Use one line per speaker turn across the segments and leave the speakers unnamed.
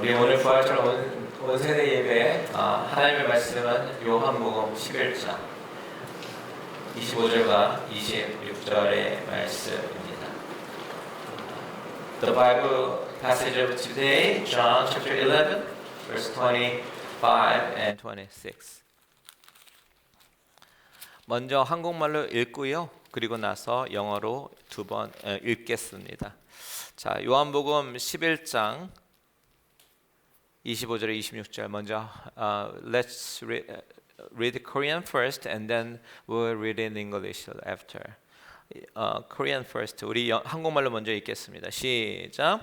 우리 오늘 부활절 온 세대 예배 하나님의 말씀은 요한복음 11장 25절과 26절의 말씀입니다. The Bible passage of today, John chapter 11, verse 25 and 26. 먼저 한국말로 읽고요. 그리고 나서 영어로 두 번 읽겠습니다. 자, 요한복음 11장 25절에 26절 먼저 let's read Korean first and then we'll read in English after. Korean first. 우리 한국말로 먼저 읽겠습니다. 시작.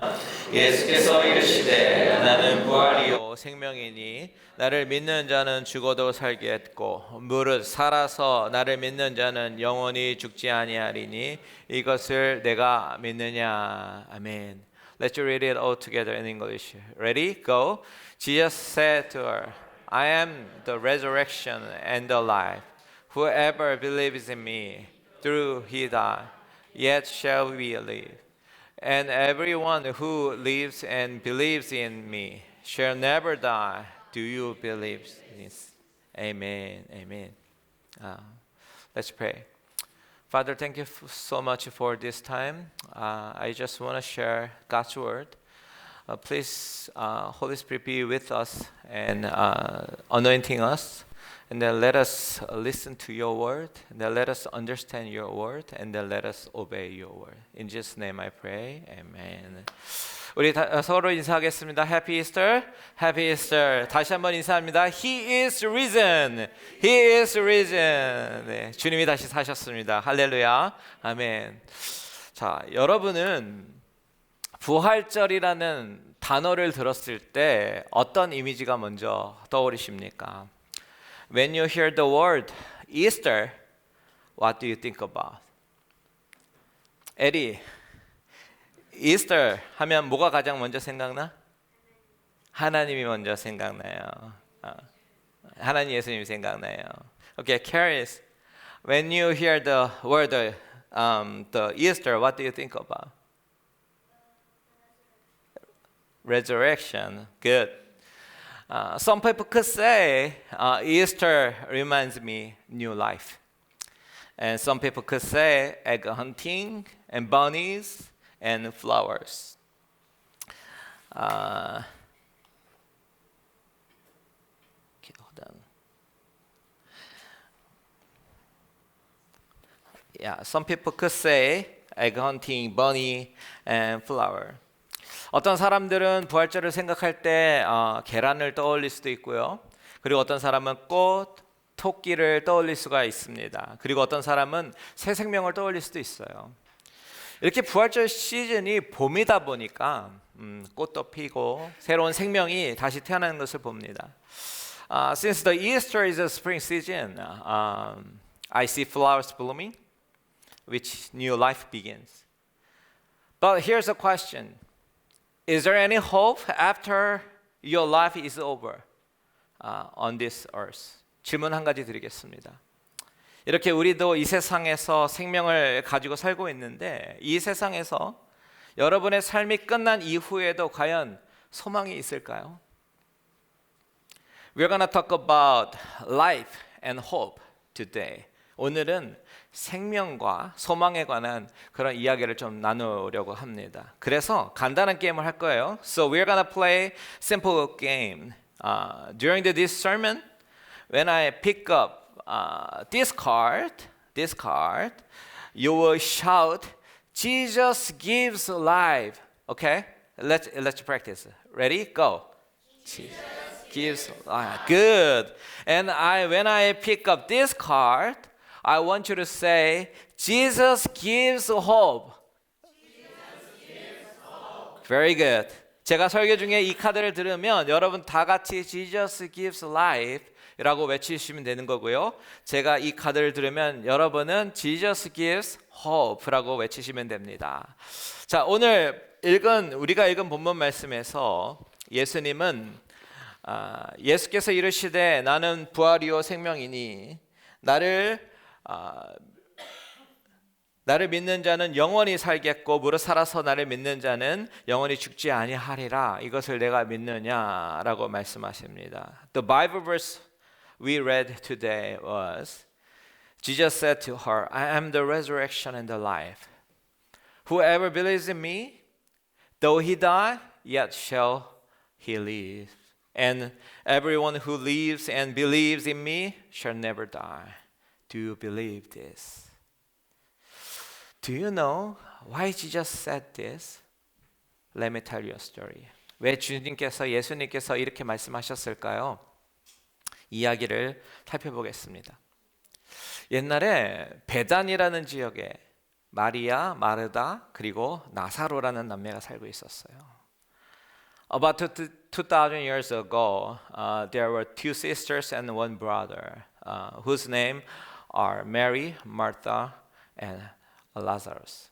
예수께서 이르시되 나는 부활이요 생명이니 나를 믿는 자는 죽어도 살겠고 무릇 살아서 나를 믿는 자는 영원히 죽지 아니하리니 이것을 내가 믿느냐. 아멘. Let's read it all together in English. Ready? Go. Jesus said to her, I am the resurrection and the life. Whoever believes in me, through he die, yet shall we live. And everyone who lives and believes in me shall never die. Do you believe this? Amen. Amen. Let's pray. Father, thank you so much for this time. I just want to share God's word. Please, Holy Spirit, be with us and anointing us. And then let us listen to your word. And then let us understand your word. And then let us obey your word. In Jesus' name I pray. Amen. 우리 서로 인사하겠습니다. Happy Easter. Happy Easter. 다시 한번 인사합니다. He is risen. He is risen. 네, 주님이 다시 사셨습니다. 할렐루야. 아멘. 자, 여러분은 부활절이라는 단어를 들었을 때 어떤 이미지가 먼저 떠오르십니까? When you hear the word Easter, what do you think about? 에리, 이스터 하면 뭐가 가장 먼저 생각나? 하나님이 먼저 생각나요. 하나님 예수님이 생각나요. Okay, Caris, when you hear the word the Easter, what do you think about? Resurrection. Good. Some people could say Easter reminds me new life. And some people could say egg hunting and bunnies and flowers. Okay, hold on. Yeah, some people could say egg hunting, bunny, and flower. 어떤 사람들은 부활절을 생각할 때 계란을 떠올릴 수도 있고요. 그리고 어떤 사람은 꽃, 토끼를 떠올릴 수가 있습니다. 그리고 어떤 사람은 새 생명을 떠올릴 수도 있어요. 이렇게 부활절 시즌이 봄이다 보니까 꽃도 피고 새로운 생명이 다시 태어나는 것을 봅니다. Since the Easter is a spring season, I see flowers blooming, which new life begins. But here's a question. Is there any hope after your life is over on this earth? 질문 한 가지 드리겠습니다. 이렇게 우리도 이 세상에서 생명을 가지고 살고 있는데 이 세상에서 여러분의 삶이 끝난 이후에도 과연 소망이 있을까요? We're gonna talk about life and hope today. 오늘은 생명과 소망에 관한 그런 이야기를 좀 나누려고 합니다. 그래서 간단한 게임을 할 거예요. So we're gonna play simple game. During this sermon, when I pick up this card, you will shout, Jesus gives life. Okay? Let's practice. Ready? Go. Jesus gives life. Good. And when I pick up this card, I want you to say, Jesus gives hope. Very good. 제가 설교 중에 이 카드를 들으면 여러분 다 같이 Jesus gives life 라고 외치시면 되는 거고요. 제가 이 카드를 들으면 여러분은 Jesus gives hope 라고 외치시면 됩니다. 자, 오늘 우리가 읽은 본문 말씀에서 예수님은 예수께서 이르시되 나는 부활이요 생명이니 나를 나를 믿는 자는 영원히 살겠고 무릇 살아서 나를 믿는 자는 영원히 죽지 아니하리라. 이것을 내가 믿느냐라고 말씀하십니다. The Bible verse we read today was Jesus said to her, I am the resurrection and the life. Whoever believes in me, though he die, yet shall he live. And everyone who lives and believes in me shall never die. Do you believe this? Do you know why Jesus said this? Let me tell you a story. 왜 예수님께서 이렇게 말씀하셨을까요? 이야기를 살펴보겠습니다. 옛날에 베단이라는 지역에 마리아, 마르다, 그리고 나사로라는 남매가 살고 있었어요. About 2,000 years ago, there were two sisters and one brother, whose name are Mary, Martha, and Lazarus.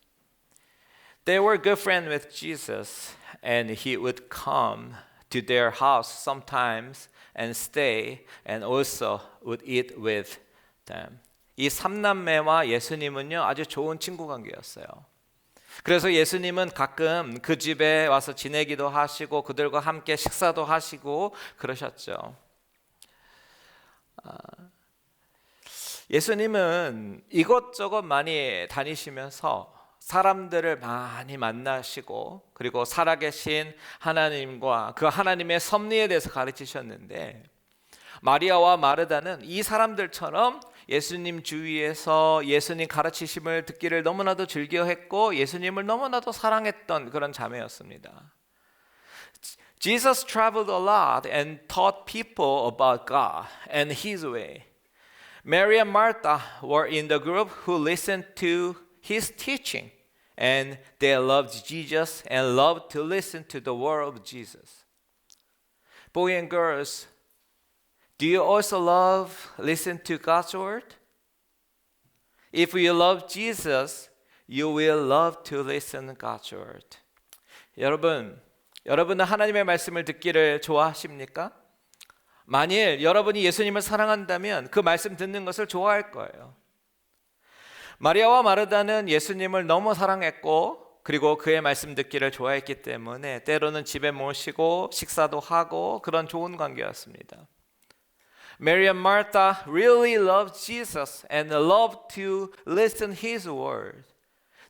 They were good friends with Jesus, and he would come to their house sometimes and stay, and also would eat with them. 이 삼남매와 예수님은요 아주 좋은 친구 관계였어요. 그래서 예수님은 가끔 그 집에 와서 지내기도 하시고 그들과 함께 식사도 하시고 그러셨죠. 예수님은 이것저것 많이 다니시면서 사람들을 많이 만나시고 그리고 살아계신 하나님과 그 하나님의 섭리에 대해서 가르치셨는데 마리아와 마르다는 이 사람들처럼 예수님 주위에서 예수님 가르치심을 듣기를 너무나도 즐겨했고 예수님을 너무나도 사랑했던 그런 자매였습니다. Jesus traveled a lot and taught people about God and His way. Mary and Martha were in the group who listened to His teaching, and they loved Jesus and loved to listen to the word of Jesus. Boys and girls, do you also love listen to God's word? If you love Jesus, you will love to listen to God's word. 여러분은 하나님의 말씀을 듣기를 좋아하십니까? 만일 여러분이 예수님을 사랑한다면 그 말씀 듣는 것을 좋아할 거예요. 마리아와 마르다는 예수님을 너무 사랑했고 그리고 그의 말씀 듣기를 좋아했기 때문에 때로는 집에 모시고 식사도 하고 그런 좋은 관계였습니다. Mary and Martha really loved Jesus and loved to listen His word.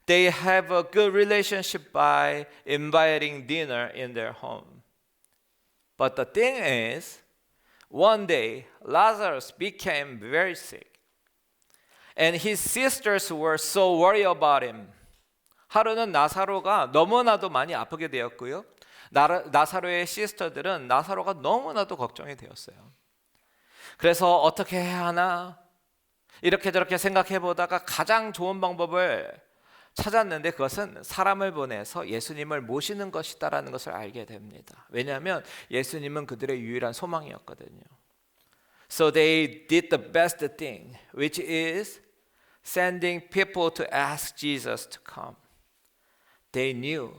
They have a good relationship by inviting dinner in their home. But the thing is, one day Lazarus became very sick. And his sisters were so worried about him. 하루는 나사로가 너무나도 많이 아프게 되었고요. 나사로의 시스터들은 나사로가 너무나도 걱정이 되었어요. 그래서 어떻게 해야 하나 이렇게 저렇게 생각해 보다가 가장 좋은 방법을 찾았는데 그것은 사람을 보내서 예수님을 모시는 것이다라는 것을 알게 됩니다. 왜냐하면 예수님은 그들의 유일한 소망이었거든요. So they did the best thing, which is sending people to ask Jesus to come. They knew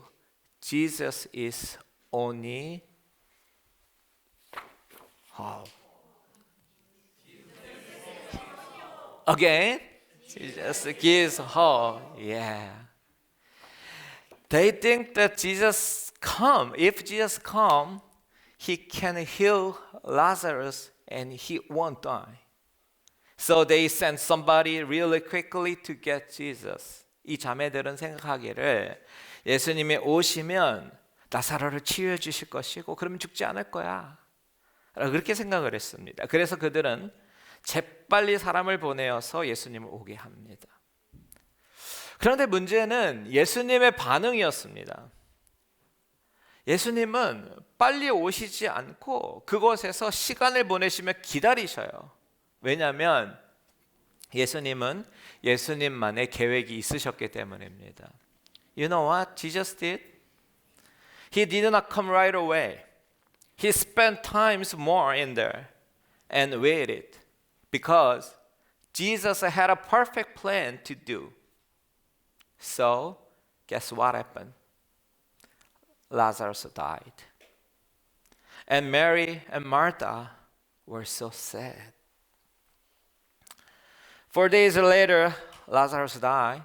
Jesus is only Again, Jesus gives hope. Yeah. They think that if Jesus come, he can heal Lazarus and he won't die. So they sent somebody really quickly to get Jesus. 이 자매들은 생각하기를 예수님이 오시면 나사로를 치유해 주실 것이고 그러면 죽지 않을 거야. 그렇게 생각을 했습니다. 그래서 그들은 재빨리 사람을 보내어서 예수님을 오게 합니다. 그런데 문제는 예수님의 반응이었습니다. 예수님은 빨리 오시지 않고 그곳에서 시간을 보내시며 기다리셔요. 왜냐하면 예수님은 예수님만의 계획이 있으셨기 때문입니다. You know what Jesus did? He did not come right away. He spent times more in there and waited because Jesus had a perfect plan to do. So, guess what happened? Lazarus died. And Mary and Martha were so sad. 4 days later, Lazarus died.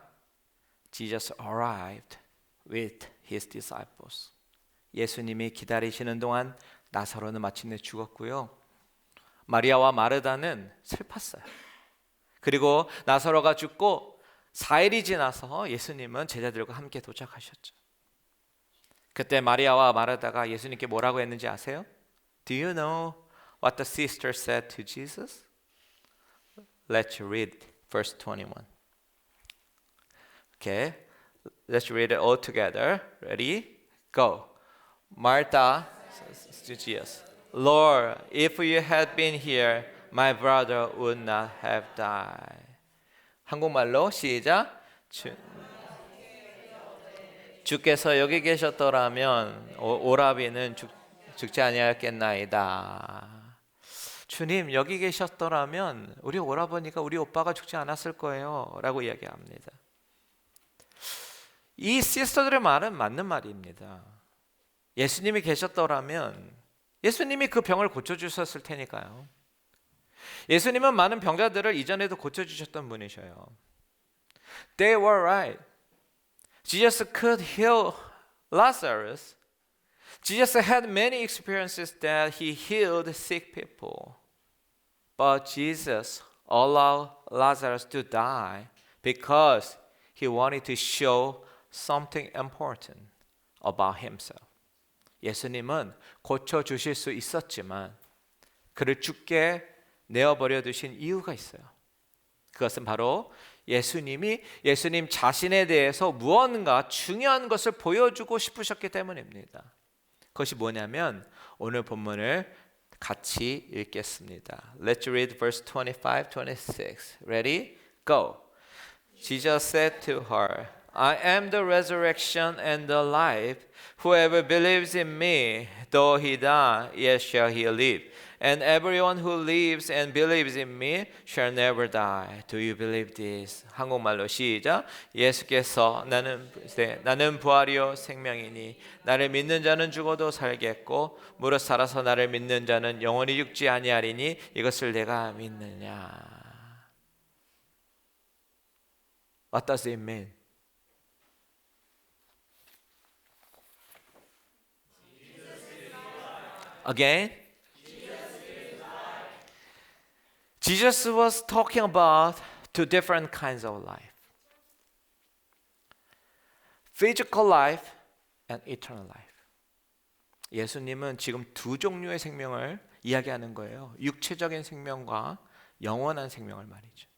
Jesus arrived with his disciples. 예수님이 기다리시는 동안 나사로는 마침내 죽었고요. 마리아와 마르다는 슬펐어요. 그리고 나사로가 죽고 4일이 지나서 예수님은 제자들과 함께 도착하셨죠. 그때 마리아와 마르다가 예수님께 뭐라고 했는지 아세요? Do you know what the sister said to Jesus? Let's read verse 21. Okay, let's read it all together. Ready? Go. Martha says to Jesus, Lord, if you had been here, my brother would not have died. 한국말로 시작. 주께서 여기 계셨더라면 오라비는 죽지 아니하였겠나이다. 주님 여기 계셨더라면 우리 오라버니가 우리 오빠가 죽지 않았을 거예요 라고 이야기합니다. 이 시스터들의 말은 맞는 말입니다. 예수님이 계셨더라면 예수님이 그 병을 고쳐주셨을 테니까요. 예수님은 많은 병자들을 이전에도 고쳐주셨던 분이셔요. They were right. Jesus could heal Lazarus. Jesus had many experiences that he healed sick people. But Jesus allowed Lazarus to die because he wanted to show something important about himself. 예수님은 고쳐주실 수 있었지만 그를 죽게 내어버려 두신 이유가 있어요. 그것은 바로 예수님 자신에 대해서 무언가 중요한 것을 보여주고 싶으셨기 때문입니다. 그것이 뭐냐면 오늘 본문을 같이 읽겠습니다. Let's read verse 25, 26. Ready? Go. Jesus said to her, I am the resurrection and the life. Whoever believes in me, though he die, yet shall he live. And everyone who lives and believes in me shall never die. Do you believe this? 한국말로 시작. 예수께서 나는 부활이요 생명이니 나를 믿는 자는 죽어도 살겠고 무릇 살아서 나를 믿는 자는 영원히 죽지 아니하리니 이것을 내가 믿느냐. What does it mean? Again? Jesus was talking about two different kinds of life. Physical life and eternal life. 예수님은 지금 두 종류의 생명을 이야기하는 거예요. 육체적인 생명과 영원한 생명을 말이죠.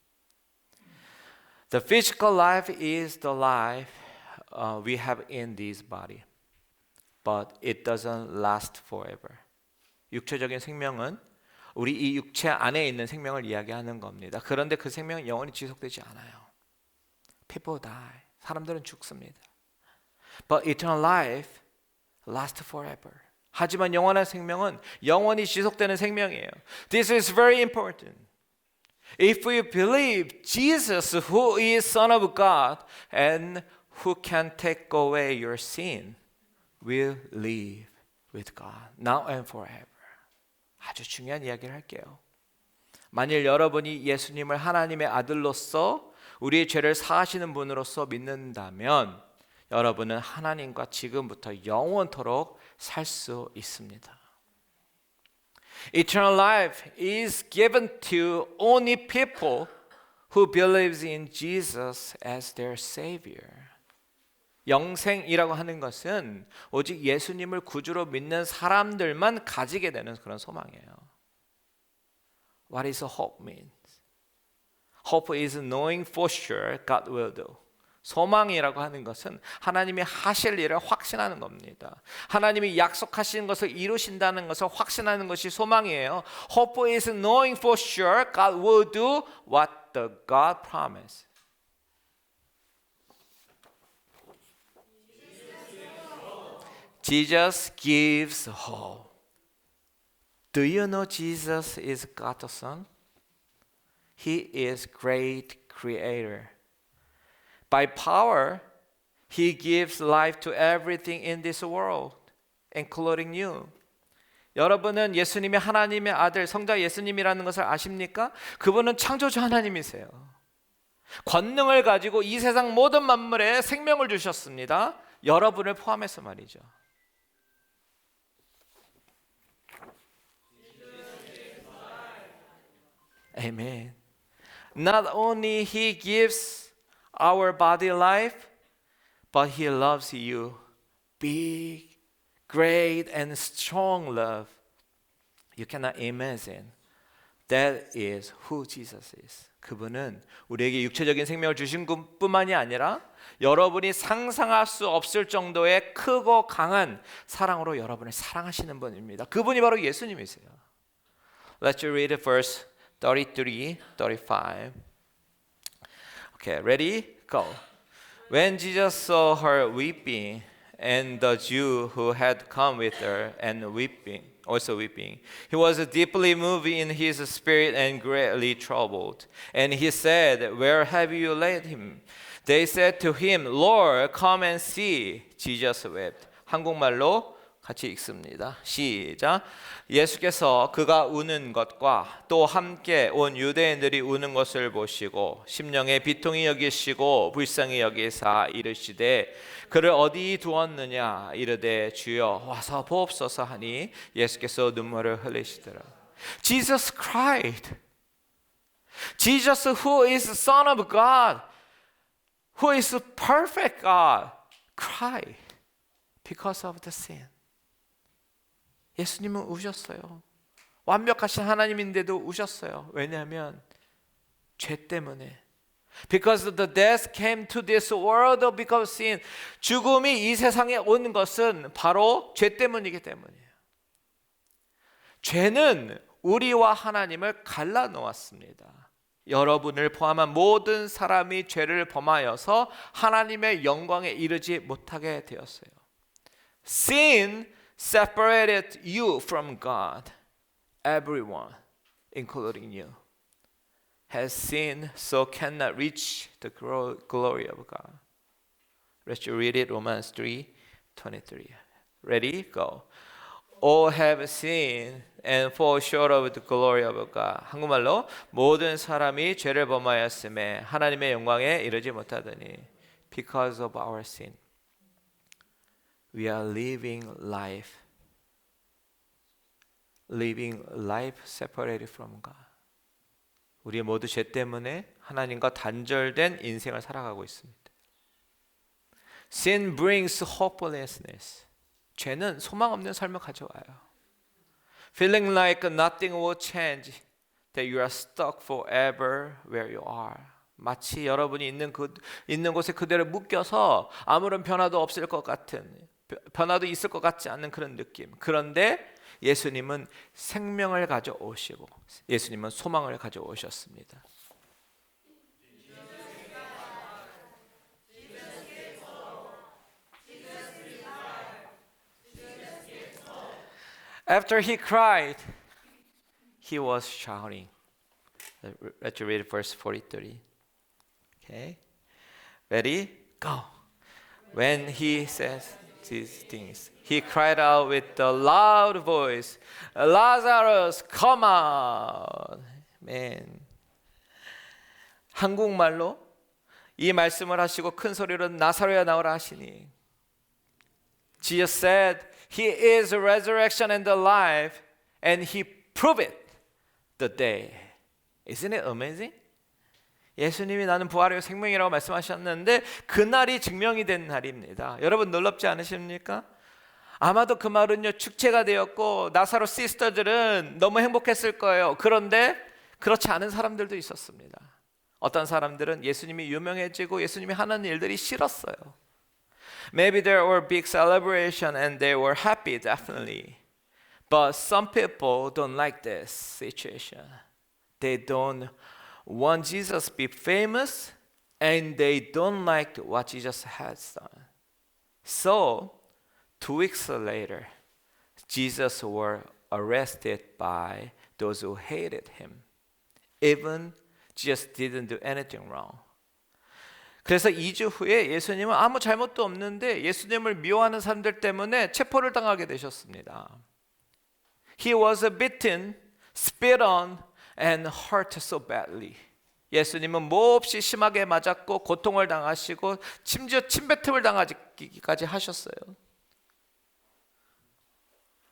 The physical life is the life we have in this body. But it doesn't last forever. 육체적인 생명은 우리 이 육체 안에 있는 생명을 이야기하는 겁니다. 그런데 그 생명은 영원히 지속되지 않아요. People die. 사람들은 죽습니다. But eternal life lasts forever. 하지만 영원한 생명은 영원히 지속되는 생명이에요. This is very important. If we believe Jesus, who is Son of God and who can take away your sin, will live with God now and forever. 아주 중요한 이야기를 할게요. 만일 여러분이 예수님을 하나님의 아들로서 우리의 죄를 사하시는 분으로서 믿는다면 여러분은 하나님과 지금부터 영원토록 살 수 있습니다. Eternal life is given to only people who believes in Jesus as their Savior. 영생이라고 하는 것은 오직 예수님을 구주로 믿는 사람들만 가지게 되는 그런 소망이에요. What is hope means? Hope is knowing for sure God will do. 소망이라고 하는 것은 하나님이 하실 일을 확신하는 겁니다. 하나님이 약속하신 것을 이루신다는 것을 확신하는 것이 소망이에요. Hope is knowing for sure God will do what the God promised. Jesus gives hope. Do you know Jesus is God's Son? He is great creator. By power, He gives life to everything in this world, including you. 여러분은 예수님이 하나님의 아들, 성자 예수님이라는 것을 아십니까? 그분은 창조주 하나님이세요. 권능을 가지고 이 세상 모든 만물에 생명을 주셨습니다. 여러분을 포함해서 말이죠. Amen. Not only He gives our body life, but He loves you. Big, great, and strong love. You cannot imagine. That is who Jesus is. 그분은 우리에게 육체적인 생명을 주신 것뿐만이 아니라 여러분이 상상할 수 없을 정도의 크고 강한 사랑으로 여러분을 사랑하시는 분입니다. 그분이 바로 예수님이세요. Let's read verse 33, 35. Okay, ready? Go. When Jesus saw her weeping, and the Jew who had come with her and weeping, also weeping, he was deeply moved in his spirit and greatly troubled. And he said, Where have you laid him? They said to him, Lord, come and see. Jesus wept. 한국말로 같이 읽습니다. 시작. 예수께서 그가 우는 것과 또 함께 온 유대인들이 우는 것을 보시고 심령에 비통히 여기시고 불쌍히 여기사 이르시되 그를 어디 두었느냐 이르되 주여 와서 보옵소서 하니 예수께서 눈물을 흘리시더라. Jesus cried. Jesus, who is the Son of God, who is the perfect God, cried because of the sin. 예수님은 우셨어요. 완벽하신 하나님인데도 우셨어요. 왜냐하면 죄 때문에. Because the death came to this world because of sin. 죽음이 이 세상에 온 것은 바로 죄 때문이기 때문이에요. 죄는 우리와 하나님을 갈라 놓았습니다. 여러분을 포함한 모든 사람이 죄를 범하여서 하나님의 영광에 이르지 못하게 되었어요. Sin separated you from God. Everyone, including you, has sinned, so cannot reach the glory of God. Let's read it, Romans 3:23. Ready? Go. All have sinned and fall short of the glory of God. 한국말로 모든 사람이 죄를 범하였음에 하나님의 영광에 이르지 못하더니 because of our sin. We are living life separated from God. 우리 모두 죄 때문에 하나님과 단절된 인생을 살아가고 있습니다. Sin brings hopelessness. 죄는 소망 없는 삶을 가져와요. Feeling like nothing will change, that you are stuck forever where you are. 마치 여러분이 있는 곳에 그대로 묶여서 아무런 변화도 없을 것 같은, 변화도 있을 것 같지 않은 그런 느낌. 그런데 예수님은 생명을 가져오시고 예수님은 소망을 가져오셨습니다. After he cried, he was shouting. Let's read verse 43. Okay, ready? Go. When he says these things, he cried out with a loud voice, Lazarus, come out. Man. 한국말로 이 말씀을 하시고 큰 소리로 나사로야 나오라 하시니 Jesus said, He is the resurrection and the life, and He proved it the day. Isn't it amazing? 예수님이 나는 부활이요 생명이라고 말씀하셨는데 그날이 증명이 된 날입니다. 여러분 놀랍지 않으십니까? 아마도 그 말은요 축제가 되었고 나사로 시스터들은 너무 행복했을 거예요. 그런데 그렇지 않은 사람들도 있었습니다. 어떤 사람들은 예수님이 유명해지고 예수님이 하는 일들이 싫었어요. Maybe there were big celebration and they were happy, definitely. But some people don't like this situation. They don't want Jesus to be famous and they don't like what Jesus has done. So, 2 weeks later, Jesus was arrested by those who hated him. Even Jesus didn't do anything wrong. 그래서 2주 후에 예수님은 아무 잘못도 없는데 예수님을 미워하는 사람들 때문에 체포를 당하게 되셨습니다. He was beaten, spit on, and hurt so badly. 예수님은 몹시 심하게 맞았고 고통을 당하시고 심지어 침뱉음을 당하기까지 하셨어요.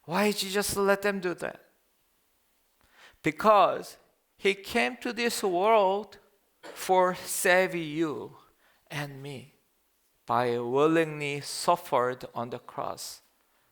Why Jesus let them do that? Because He came to this world for save you and me by willingly suffered on the cross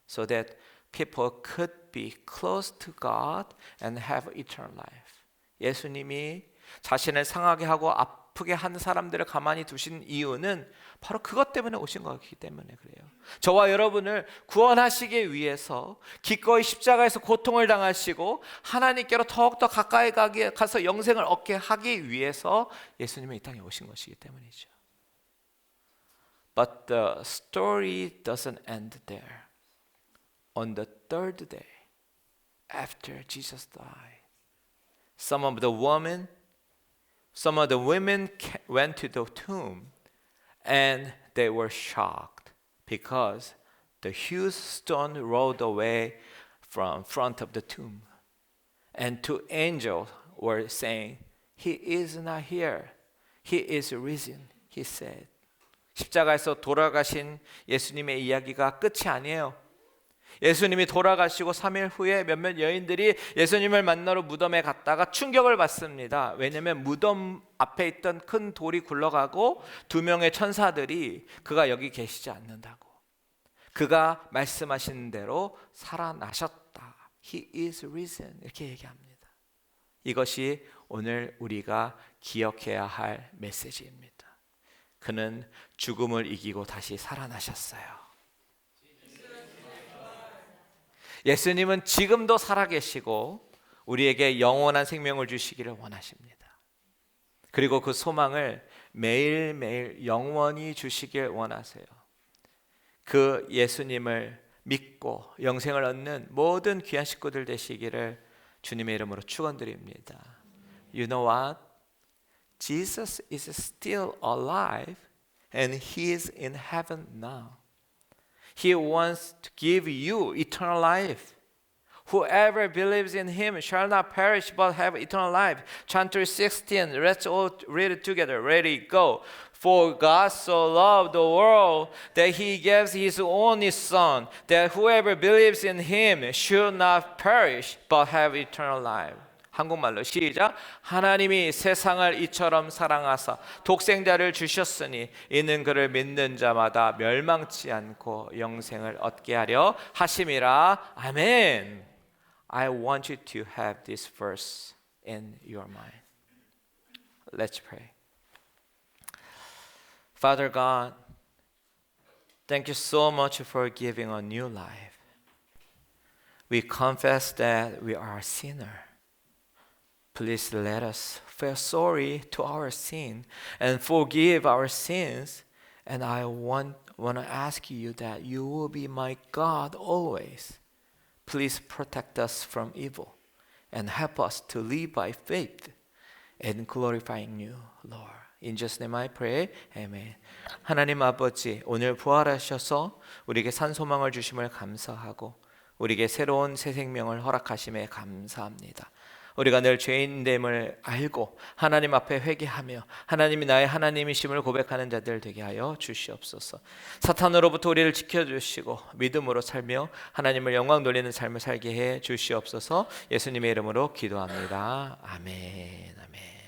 so that people could be close to God and have eternal life. 예수님이 자신을 상하게 하고 아프게 한 사람들을 가만히 두신 이유는 바로 그것 때문에 오신 거기 때문에 그래요. 저와 여러분을 구원하시기 위해서 기꺼이 십자가에서 고통을 당하시고 하나님께로 더욱더 가까이 가서 영생을 얻게 하기 위해서 예수님이 이 땅에 오신 것이기 때문이죠. But the story doesn't end there. On the third day after Jesus died, some of the women went to the tomb and they were shocked because the huge stone rolled away from front of the tomb. And two angels were saying, He is not here. He is risen, he said. 십자가에서 돌아가신 예수님의 이야기가 끝이 아니에요. 예수님이 돌아가시고 3일 후에 몇몇 여인들이 예수님을 만나러 무덤에 갔다가 충격을 받습니다. 왜냐하면 무덤 앞에 있던 큰 돌이 굴러가고 두 명의 천사들이 그가 여기 계시지 않는다고. 그가 말씀하신 대로 살아나셨다. He is risen. 이렇게 얘기합니다. 이것이 오늘 우리가 기억해야 할 메시지입니다. 그는 죽음을 이기고 다시 살아나셨어요. 예수님은 지금도 살아계시고 우리에게 영원한 생명을 주시기를 원하십니다. 그리고 그 소망을 매일매일 영원히 주시길 원하세요. 그 예수님을 믿고 영생을 얻는 모든 귀한 식구들 되시기를 주님의 이름으로 축원드립니다. You know what? Jesus is still alive and He is in heaven now. He wants to give you eternal life. Whoever believes in Him shall not perish but have eternal life. John 3:16. Let's all read it together. Ready, go. For God so loved the world that He gives His only Son, that whoever believes in Him should not perish but have eternal life. 한국말로 시작. 하나님이 세상을 이처럼 사랑하사 독생자를 주셨으니 이는 그를 믿는 자마다 멸망치 않고 영생을 얻게 하려 하심이라. 아멘. I want you to have this verse in your mind. Let's pray. Father God, thank you so much for giving a new life. We confess that we are a sinner. Please let us feel sorry to our sin and forgive our sins. And I want to ask you that you will be my God always. Please protect us from evil and help us to live by faith and glorifying you, Lord. In Jesus' name I pray. Amen. 하나님 아버지, 오늘 부활하셔서 우리에게 산 소망을 주심을 감사하고 우리에게 새로운 새 생명을 허락하심에 감사합니다. 우리가 늘 죄인됨을 알고 하나님 앞에 회개하며 하나님이 나의 하나님이심을 고백하는 자들 되게 하여 주시옵소서. 사탄으로부터 우리를 지켜주시고 믿음으로 살며 하나님을 영광 돌리는 삶을 살게 해 주시옵소서. 예수님의 이름으로 기도합니다. 아멘. 아멘.